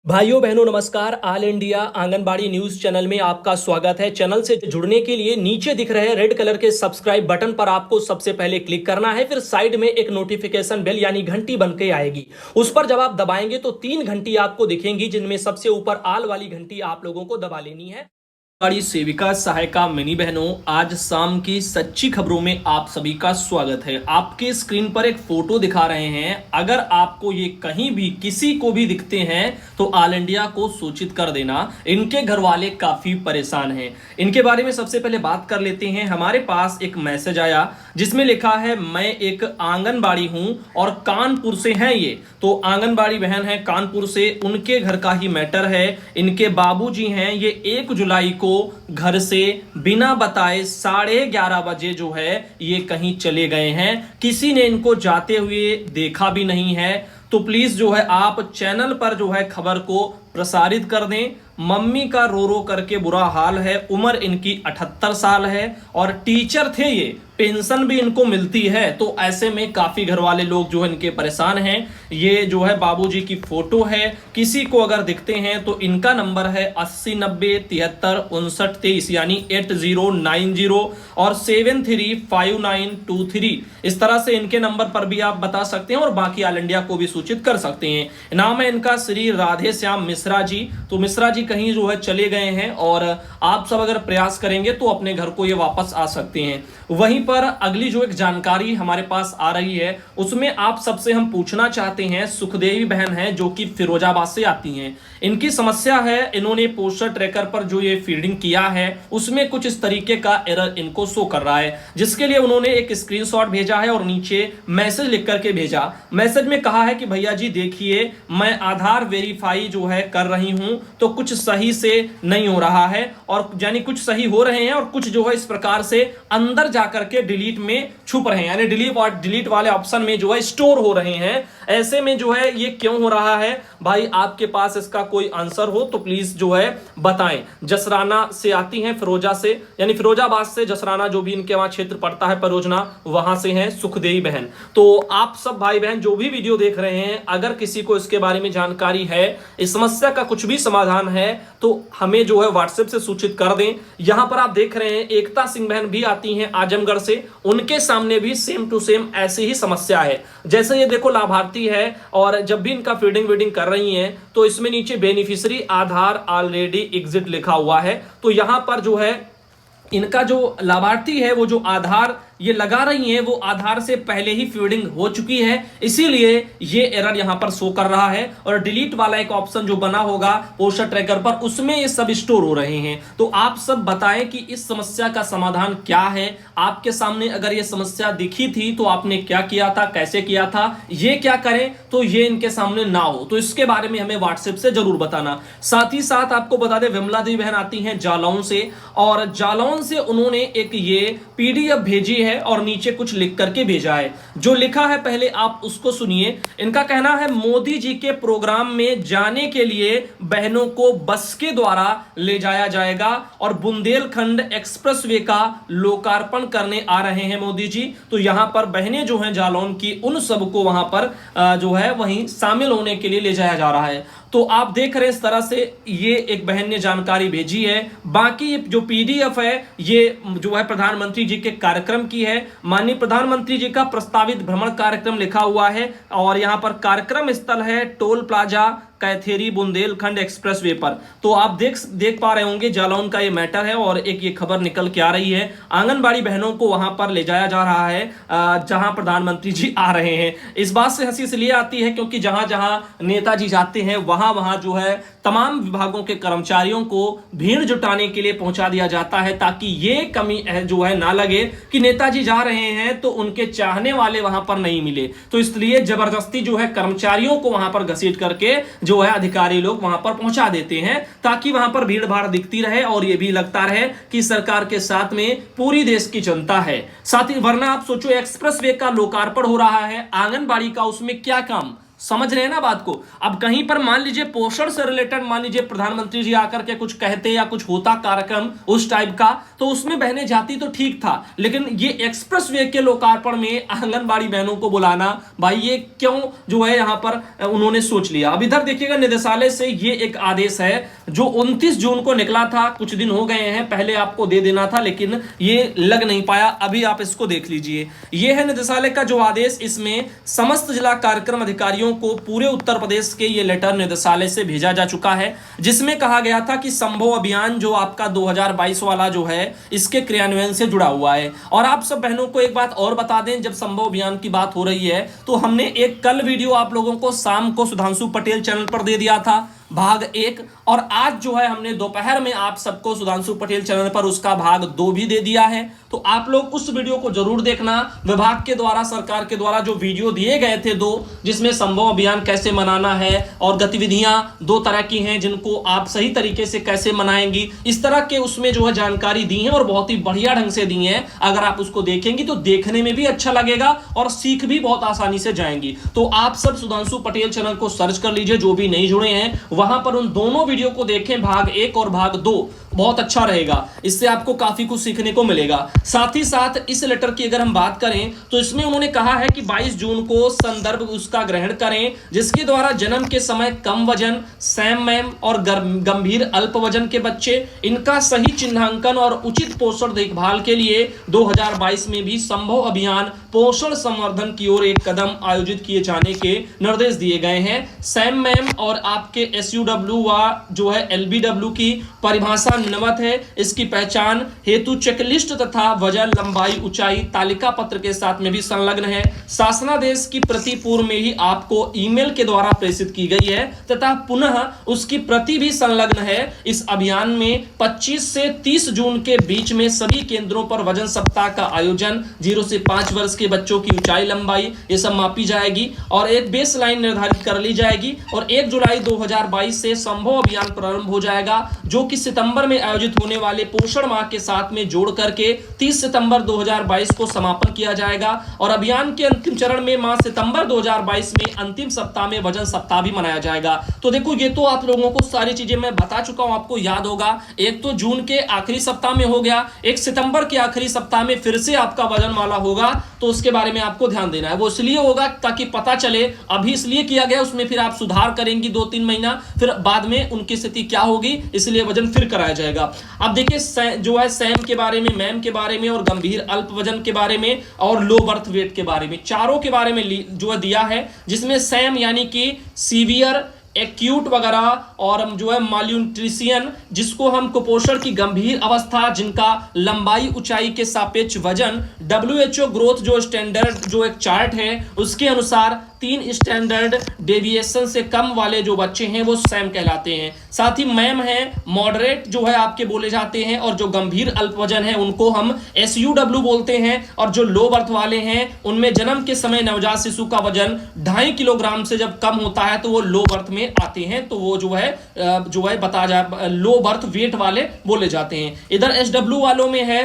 भाइयों बहनों नमस्कार। All India anganwadi news channel में आपका स्वागत है। चैनल से जुड़ने के लिए नीचे दिख रहे रेड कलर के सब्सक्राइब बटन पर आपको सबसे पहले क्लिक करना है। फिर साइड में एक नोटिफिकेशन बेल यानी घंटी बन के आएगी, उस पर जब आप दबाएंगे तो 3 घंटी आपको दिखेंगी, जिनमें सबसे ऊपर आल वाली घंटी आप लोगों को दबा लेनी है। आंगनबाड़ी सेविका सहायिका मिनी बहनों, आज शाम की सच्ची खबरों में आप सभी का स्वागत है। आपके स्क्रीन पर एक फोटो दिखा रहे हैं। अगर आपको ये कहीं भी किसी को भी दिखते हैं तो ऑल इंडिया को सूचित कर देना। इनके घर वाले काफी परेशान हैं। इनके बारे में सबसे पहले बात कर लेते हैं। हमारे पास एक मैसेज आया जिसमें लिखा है, मैं एक आंगनबाड़ी हूं और कानपुर से हैं ये। तो आंगनबाड़ी बहन है कानपुर से, उनके घर का ही मैटर है। इनके बाबूजी हैं, ये 1 जुलाई को घर से बिना बताए 11:30 बजे जो है ये कहीं चले गए हैं। किसी ने इनको जाते हुए देखा भी नहीं है। तो प्लीज जो है आप चैनल पर जो है खबर को प्रसारित कर दें। मम्मी का रो रो करके बुरा हाल है। उम्र इनकी 78 साल है और टीचर थे ये, पेंशन भी इनको मिलती है। तो ऐसे में काफी घर वाले लोग जो है इनके परेशान हैं। ये जो है बाबूजी की फोटो है। किसी को अगर दिखते हैं तो इनका नंबर है 8090735923 यानी 8090 और 735923। इस तरह से इनके नंबर पर भी आप बता सकते हैं और बाकी ऑल इंडिया को भी सूचित कर सकते हैं। नाम है इनका श्री राधे श्याम मिश्रा जी। तो मिश्रा जी कहीं जो है चले गए हैं और आप सब अगर प्रयास करेंगे तो अपने घर को ये वापस आ सकते हैं। वहीं पर अगली जो एक जानकारी हमारे पास आ रही है उसमें आप सबसे हम पूछना चाहते हैं। सुखदेवी बहन है जो कि फिरोजाबाद से आती हैं। इनकी समस्या है, इन्होंने पोस्टर ट्रैकर पर जो ये फीडिंग किया है उसमें कुछ इस तरीके का एरर इनको शो कर रहा है, जिसके लिए उन्होंने एक स्क्रीनशॉट भेजा है और नीचे मैसेज लिख करके भेजा। मैसेज में कहा है कि भैया जी देखिए, मैं आधार वेरीफाई जो है कर रही हूं तो कुछ सही से नहीं हो रहा है, और यानी कुछ सही हो रहे हैं और कुछ जो है इस प्रकार से अंदर जाकर के डिलीट में छुप रहे हैं, यानी डिलीट वाले ऑप्शन में जो है स्टोर हो रहे हैं। ऐसे में जो है ये क्यों हो रहा है भाई, आपके पास इसका कोई आंसर हो तो प्लीज जो है बताएं। जसराना से आती हैं, फिरोजा से यानी फिरोजाबाद से जसराना जो भी इनके वहां क्षेत्र पड़ता है परियोजना, वहां से हैं सुखदेवी बहन। तो आप सब भाई बहन जो भी वीडियो देख रहे हैं, अगर किसी को इसके बारे में जानकारी है, इस समस्या का कुछ भी समाधान है तो हमें जो है व्हाट्सएप से सूचित कर दें। यहां पर आप देख रहे हैं एकता सिंह बहन भी आती हैं आजमगढ़ से, उनके सामने भी सेम टू सेम ऐसी ही समस्या है। जैसे ये देखो लाभार्थी है और जब भी इनका फीडिंग वीडिंग कर रही हैं तो इसमें नीचे बेनिफिशियरी आधार ऑलरेडी एग्जिट लिखा हुआ है। तो यहां पर जो है इनका जो लाभार्थी है वो जो आधार ये लगा रही है वो आधार से पहले ही फीडिंग हो चुकी है, इसीलिए ये एरर यहां पर शो कर रहा है। और डिलीट वाला एक ऑप्शन जो बना होगा पोस्टर ट्रैकर पर, उसमें ये सब स्टोर हो रहे हैं। तो आप सब बताएं कि इस समस्या का समाधान क्या है। आपके सामने अगर ये समस्या दिखी थी तो आपने क्या किया था, कैसे किया था, ये क्या करें तो ये इनके सामने ना हो, तो इसके बारे में हमें व्हाट्सएप से जरूर बताना। साथ ही साथ आपको बता दें विमला देवी बहन आती हैं जालौन से, और जालौन से उन्होंने एक ये पीडीएफ भेजी है और नीचे कुछ लिख करके भेजा है। जो लिखा है पहले आप उसको सुनिए। इनका कहना है, मोदी जी के प्रोग्राम में जाने के लिए बहनों को बस के द्वारा ले जाया जाएगा और बुंदेलखंड एक्सप्रेसवे का लोकार्पण करने आ रहे हैं मोदी जी। तो यहां पर बहनें जो हैं जालौन की, उन सबको वहां पर जो है वहीं शामिल होने के लिए ले जाया जा रहा है। तो आप देख रहे हैं इस तरह से ये एक बहन ने जानकारी भेजी है। बाकी जो पीडीएफ है ये जो है प्रधानमंत्री जी के कार्यक्रम की है। माननीय प्रधानमंत्री जी का प्रस्तावित भ्रमण कार्यक्रम लिखा हुआ है और यहां पर कार्यक्रम स्थल है टोल प्लाजा कैथेरी बुंदेलखंड एक्सप्रेसवे पर। तो आप देख पा रहे होंगे जालौन का ये मैटर है और एक ये खबर निकल के आ रही है। आंगनबाड़ी बहनों को वहां पर ले जाया जा रहा है जहां प्रधानमंत्री जी आ रहे हैं। इस बात से हंसी इसलिए आती है क्योंकि जहां जहां नेताजी जाते हैं वहां वहां जो है तमाम विभागों के कर्मचारियों को भीड़ जुटाने के लिए पहुंचा दिया जाता है, ताकि ये कमी जो है ना लगे कि नेताजी जा रहे हैं तो उनके चाहने वाले वहां पर नहीं मिले। तो इसलिए जबरदस्ती जो है कर्मचारियों को वहां पर घसीट करके जो है अधिकारी लोग वहां पर पहुंचा देते हैं, ताकि वहां पर भीड़ भाड़ दिखती रहे और यह भी लगता रहे कि सरकार के साथ में पूरी देश की जनता है। साथ ही वरना आप सोचो एक्सप्रेसवे का लोकार्पण हो रहा है आंगनबाड़ी का, उसमें क्या काम समझ रहे हैं ना बात को। अब कहीं पर मान लीजिए पोषण से रिलेटेड मान लीजिए प्रधानमंत्री जी आकर के कुछ कहते या कुछ होता कार्यक्रम उस टाइप का, तो उसमें बहनें जाती तो ठीक था, लेकिन ये एक्सप्रेस वे के लोकार्पण में आंगनबाड़ी बहनों को बुलाना, भाई ये क्यों जो है यहां पर उन्होंने सोच लिया। अब इधर देखिएगा निदेशालय से ये एक आदेश है जो 29 जून को निकला था, कुछ दिन हो गए हैं, पहले आपको दे देना था लेकिन ये लग नहीं पाया, अभी आप इसको देख लीजिए। ये है निदेशालय का जो आदेश, इसमें समस्त जिला कार्यक्रम अधिकारियों को पूरे उत्तर प्रदेश के ये लेटर निदेशालय से भेजा जा चुका है, जिसमें कहा गया था कि संभव अभियान जो आपका 2022 वाला जो है इसके क्रियान्वयन से जुड़ा हुआ है। और आप सब बहनों को एक बात और बता दें, जब संभव अभियान की बात हो रही है तो हमने एक कल वीडियो आप लोगों को शाम को सुधांशु पटेल चैनल पर दे दिया था भाग 1, और आज जो है हमने दोपहर में आप सबको सुधांशु पटेल चैनल पर उसका भाग 2 भी दे दिया है। तो आप लोग उस वीडियो को जरूर देखना। विभाग के द्वारा, सरकार के द्वारा जो वीडियो दिए गए थे 2, जिसमें संभव अभियान कैसे मनाना है और गतिविधियां 2 तरह की हैं जिनको आप सही तरीके से कैसे मनाएंगी, इस तरह के उसमें जो है जानकारी दी है और बहुत ही बढ़िया ढंग से दी है। अगर आप उसको देखेंगी तो देखने में भी अच्छा लगेगा और सीख भी बहुत आसानी से जाएंगी। तो आप सब सुधांशु पटेल चैनल को सर्च कर लीजिए, जो भी नहीं जुड़े हैं वहां पर उन दोनों वीडियो को देखें, भाग 1 और भाग 2, बहुत अच्छा रहेगा, इससे आपको काफी कुछ सीखने को मिलेगा। साथ ही साथ इस लेटर की अगर हम बात करें तो इसमें उन्होंने कहा है कि 22 जून को संदर्भ उसका ग्रहण करें जिसके द्वारा जन्म के समय कम वजन, सैम मैम और गंभीर अल्प वजन के बच्चे, इनका सही चिन्हांकन और उचित पोषण देखभाल के लिए 2022 में भी संभव अभियान पोषण संवर्धन की ओर एक कदम आयोजित किए जाने के निर्देश दिए गए हैं। सैम मैम और आपके SUW व जो है LBW की परिभाषा निम्नवत है। इसकी पहचान हेतु चेकलिस्ट तथा वजन, लंबाई, ऊंचाई तालिका पत्र के साथ में भी संलग्न है। शासनादेश की प्रति पूर्व में ही आपको ईमेल के द्वारा प्रेषित की गई है तथा पुनः उसकी प्रति भी संलग्न है। इस अभियान में 25 से 30 जून के बीच में सभी केंद्रों पर वजन सप्ताह का आयोजन, 0 से 5 वर्ष के बच्चों की ऊंचाई, लंबाई ये सब मापी जाएगी और एक बेस लाइन निर्धारित कर ली जाएगी। और 1 जुलाई 2022 से संभव अभियान प्रारंभ हो जाएगा, जो कि सितंबर में आयोजित होने वाले पोषण माह के साथ में जोड़ करके 30 सितंबर 2022 को समापन किया जाएगा। और अभियान के अंतिम चरण में माह सितंबर 2022 में अंतिम सप्ताह में वजन सप्ताह भी मनाया जाएगा। तो देखो ये तो आप लोगों को सारी चीजें मैं बता चुका हूं, आपको याद होगा। एक तो जून के आखिरी सप्ताह में हो गया, एक सितंबर के आखिरी सप्ताह में फिर से आपका वजन वाला होगा, तो उसके बारे में आपको ध्यान देना है। वो इसलिए होगा ताकि पता चले, अभी इसलिए किया गया, उसमें फिर आप सुधार करेंगी 2-3 महीना, फिर बाद में उनकी स्थिति क्या होगी, इसलिए वजन फिर कराया जाएगा। अब देखिए जो है सैम के बारे में, मैम के बारे में और गंभीर अल्प वजन के बारे में और लो बर्थ वेट के बारे में, चारों के बारे में जो है दिया है, जिसमें सैम यानी कि सीवियर एक्यूट वगैरह और जो है मालन्यूट्रिशन, जिसको हम कुपोषण की गंभीर अवस्था, जिनका लंबाई ऊंचाई के सापेक्ष वजन WHO ग्रोथ जो स्टैंडर्ड जो एक चार्ट है उसके अनुसार 3 स्टैंडर्ड डेविएशन से कम वाले जो बच्चे हैं वो सैम कहलाते हैं। साथ ही मैम है मॉडरेट जो है आपके बोले जाते हैं, और जो गंभीर अल्प वजन है उनको हम SUW बोलते हैं। और जो लो बर्थ वाले हैं उनमें जन्म के समय नवजात शिशु का वजन 2.5 किलोग्राम से जब कम होता है तो वो लो बर्थ में आते हैं, तो वो जो है बता जा लो बर्थ वेट वाले बोले जाते हैं। इधर SW वालों में है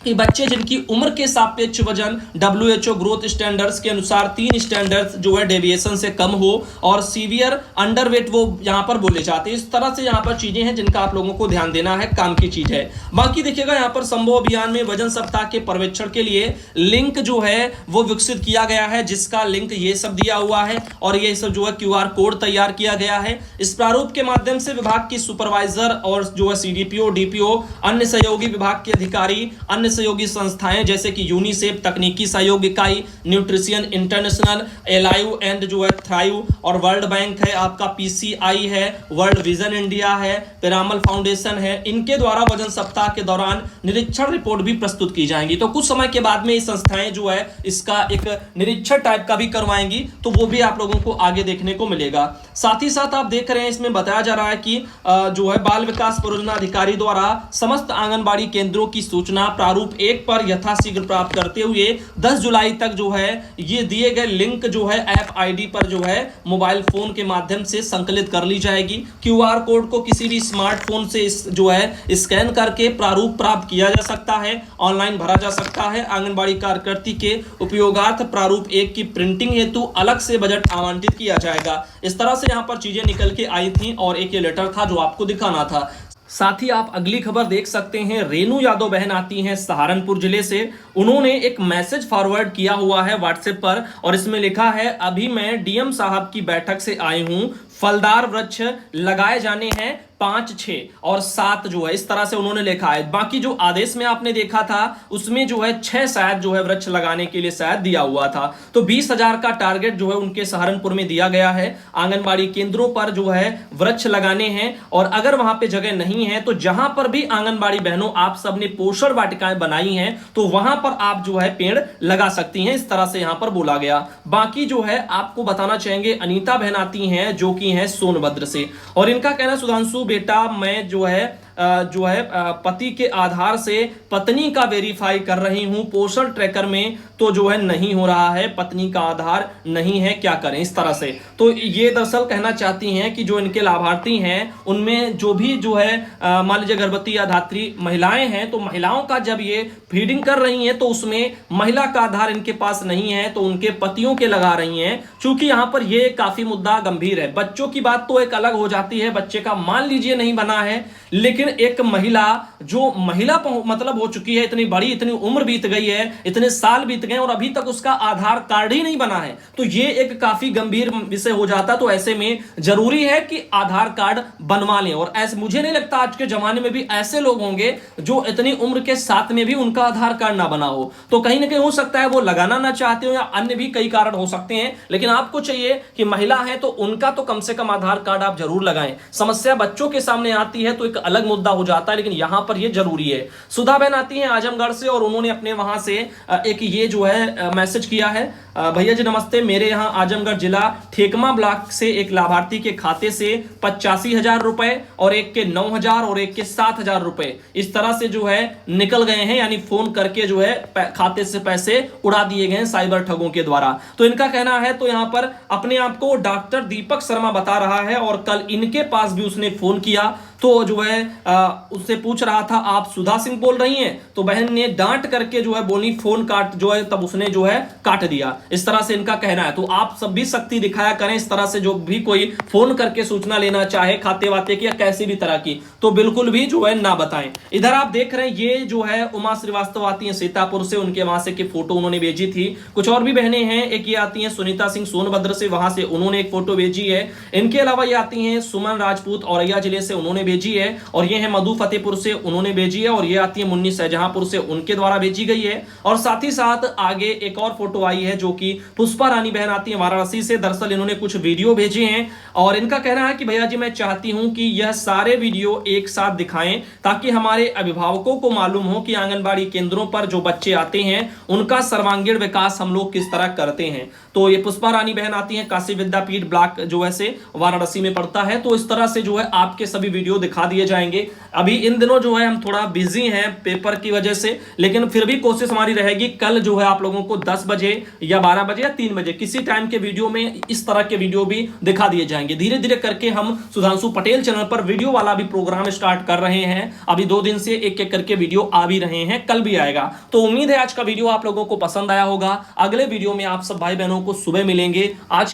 कि बच्चे जिनकी उम्र के सापेक्ष वजन WHO ग्रोथ स्टैंडर्ड्स के अनुसार 3 स्टैंडर्ड्स जो है डेविएशन से कम हो, और सीवियर अंडरवेट वो यहां पर बोले जाते हैं। इस तरह से यहां पर चीजें हैं जिनका आप लोगों को ध्यान देना है, काम की चीज है। बाकी देखिएगा यहां पर संभव अभियान में वजन सप्ताह के पर्यवेक्षण के लिए लिंक जो है वो विकसित किया गया है, जिसका लिंक ये सब दिया हुआ है और ये सब जो है QR कोड तैयार किया गया है। इस प्रारूप के माध्यम से विभाग की सुपरवाइजर और जो है CDPO, DPO, अन्य सहयोगी विभाग के अधिकारी, अन्य सहयोगी संस्थाएं जैसे कि यूनिसेफ तकनीकी सहयोग इकाई, न्यूट्रिशन इंटरनेशनल, एलाइव एंड जो है थ्राइव, और वर्ल्ड बैंक है आपका, PCI है, वर्ल्ड विजन इंडिया है, पिरामल फाउंडेशन है, इनके द्वारा वजन सप्ताह के दौरान निरीक्षण रिपोर्ट भी प्रस्तुत की जाएंगी। तो कुछ समय के बाद में ये संस्थाएं जो है इसका एक निरीक्षण टाइप का भी करवाएंगी, तो वो भी आप लोगों को आगे देखने को मिलेगा। साथ ही साथ आप देख रहे हैं इसमें बताया जा रहा है कि जो है बाल विकास परियोजना अधिकारी द्वारा समस्त आंगनबाड़ी केंद्रों की सूचना प्रारूप प्रारूप 1 पर यथाशीघ्र प्राप्त करते हुए 10 जुलाई तक जो है ये दिए गए लिंक जो है ऐप आईडी पर जो है मोबाइल फोन के माध्यम से संकलित कर ली जाएगी। क्यूआर कोड को किसी भी स्मार्टफोन से जो है स्कैन करके प्रारूप प्राप्त किया जा सकता है, ऑनलाइन भरा जा सकता है। आंगनबाड़ी कार्यकर्ती के उपयोगार्थ प्रारूप 1 की प्रिंटिंग हेतु अलग से बजट आवंटित किया जाएगा। इस तरह से यहां पर चीजें निकल के आई थी और एक ये लेटर था जो आपको दिखाना था। साथ ही आप अगली खबर देख सकते हैं, रेनू यादव बहन आती हैं सहारनपुर जिले से। उन्होंने एक मैसेज फॉरवर्ड किया हुआ है व्हाट्सएप पर और इसमें लिखा है, अभी मैं डीएम साहब की बैठक से आई हूं, फलदार वृक्ष लगाए जाने हैं 5, 6 और 7 जो है, इस तरह से उन्होंने लिखा है। बाकी जो आदेश में आपने देखा था उसमें जो है 6 शायद जो है वृक्ष लगाने के लिए शायद दिया हुआ था। तो 20,000 का टारगेट जो है उनके सहारनपुर में दिया गया है। आंगनबाड़ी केंद्रों पर जो है वृक्ष लगाने हैं और अगर वहां पे जगह नहीं है तो जहां पर भी आंगनबाड़ी बहनों आप सबने पोषण वाटिकाएं बनाई हैं तो वहां पर आप जो है पेड़ लगा सकती हैं, इस तरह से यहां पर बोला गया। बाकी जो है आपको बताना चाहेंगे, अनीता बहन आती हैं जो कि हैं सोनभद्र से और इनका कहना, सुधांशु बेटा मैं जो है पति के आधार से पत्नी का वेरीफाई कर रही हूं, पोषण ट्रैकर में तो जो है नहीं हो रहा है, पत्नी का आधार नहीं है, क्या करें, इस तरह से। तो ये दरअसल कहना चाहती हैं कि जो इनके लाभार्थी हैं उनमें जो भी जो है मान लीजिए गर्भवती या धात्री महिलाएं हैं, तो महिलाओं का जब ये फीडिंग कर रही हैं तो उसमें महिला का आधार इनके पास नहीं है तो उनके पतियों के लगा रही हैं। चूंकि यहां पर ये काफी मुद्दा गंभीर है। बच्चों की बात तो एक अलग हो जाती है, बच्चे का मान लीजिए नहीं बना है, लेकिन एक महिला जो महिला मतलब हो चुकी है, इतनी बड़ी, इतनी उम्र बीत गई है, इतने साल बीत गए और अभी तक उसका आधार कार्ड ही नहीं बना है, तो ये एक काफी गंभीर विषय हो जाता। तो ऐसे में जरूरी है कि आधार कार्ड बनवा लें और ऐसे मुझे नहीं लगता आज के जमाने में भी ऐसे लोग होंगे जो इतनी उम्र के साथ में भी उनका आधार कार्ड ना बना हो। तो कहीं ना कहीं हो सकता है वो लगाना ना चाहते हो या अन्य भी कई कारण हो सकते हैं, लेकिन आपको चाहिए कि महिला है तो उनका तो कम से कम आधार कार्ड आप जरूर लगाएं। समस्या बच्चों के सामने आती है तो एक अलग मुद्दा हो जाता है, लेकिन यहां पर यह जरूरी है। सुधा बहन आती हैं आजमगढ़ से और उन्होंने अपने वहां से एक ये जो है मैसेज किया है, भैया जी नमस्ते, मेरे यहाँ आजमगढ़ जिला ठेकमा ब्लॉक से एक लाभार्थी के खाते से 85,000 रुपए और एक के 9,000 और एक के 7,000 रुपए इस तरह से जो है निकल गए हैं, यानी फोन करके जो है खाते से पैसे उड़ा दिए गए हैं साइबर ठगों के द्वारा। तो इनका कहना है, तो यहां पर अपने आप को डॉक्टर दीपक शर्मा बता रहा है और कल इनके पास भी उसने फोन किया तो जो है उससे पूछ रहा था आप सुधा सिंह बोल रही हैं, तो बहन ने डांट करके जो है बोली फोन काट जो है, तब उसने जो है काट दिया। इस तरह से इनका कहना है। तो आप सब भी सख्ती दिखाया करें इस तरह से, जो भी कोई फोन करके सूचना लेना चाहे खाते वाते की या कैसी भी तरह की, तो बिल्कुल भी जो है ना बताएं। इधर आप देख रहे हैं ये जो है उमा श्रीवास्तव आती है सीतापुर से, उनके वहां से की फोटो उन्होंने भेजी थी। कुछ और भी बहनें हैं, एक ये आती है सुनीता सिंह सोनभद्र से, वहां से उन्होंने एक फोटो भेजी है। इनके अलावा ये आती है सुमन राजपूत औरैया जिले से, उन्होंने भेजी है और ये है मधु फतेहपुर से, उन्होंने भेजी है और ये आती है मुन्नी शाहजहांपुर से, उनके द्वारा भेजी गई है। और साथ ही साथ आगे एक और फोटो आई है जो कि पुष्पा रानी बहन आती है वाराणसी से। दरअसल इन्होंने कुछ वीडियो भेजे हैं और इनका कहना है कि भैया जी मैं चाहती हूं कि यह सारे वीडियो एक साथ दिखाएं ताकि हमारे अभिभावकों को मालूम हो कि आंगनबाड़ी केंद्रों पर जो बच्चे आते हैं उनका सर्वांगीण विकास हम लोग किस तरह करते हैं। तो ये पुष्पा रानी बहन आती है काशी विद्यापीठ ब्लॉक जो है से वाराणसी में पड़ता है। तो इस तरह से जो है आपके सभी वीडियो दिखा दिए जाएंगे। अभी इन दिनों जो है हम थोड़ा बिजी हैं पेपर की वजह से, लेकिन फिर भी कोशिश हमारी रहेगी कल जो है आप लोगों को 10 बजे या 12 बजे या 3 बजे किसी टाइम के वीडियो में इस तरह के वीडियो भी दिखा दिए जाएंगे। धीरे धीरे करके हम सुधांशु पटेल चैनल पर वीडियो वाला भी प्रोग्राम स्टार्ट कर रहे हैं। अभी 2 दिन से एक एक करके वीडियो आ भी रहे हैं, कल भी आएगा। तो उम्मीद है आज का वीडियो आप लोगों को पसंद आया होगा। अगले वीडियो में आप सब भाई बहनों को सुबह मिलेंगे। आज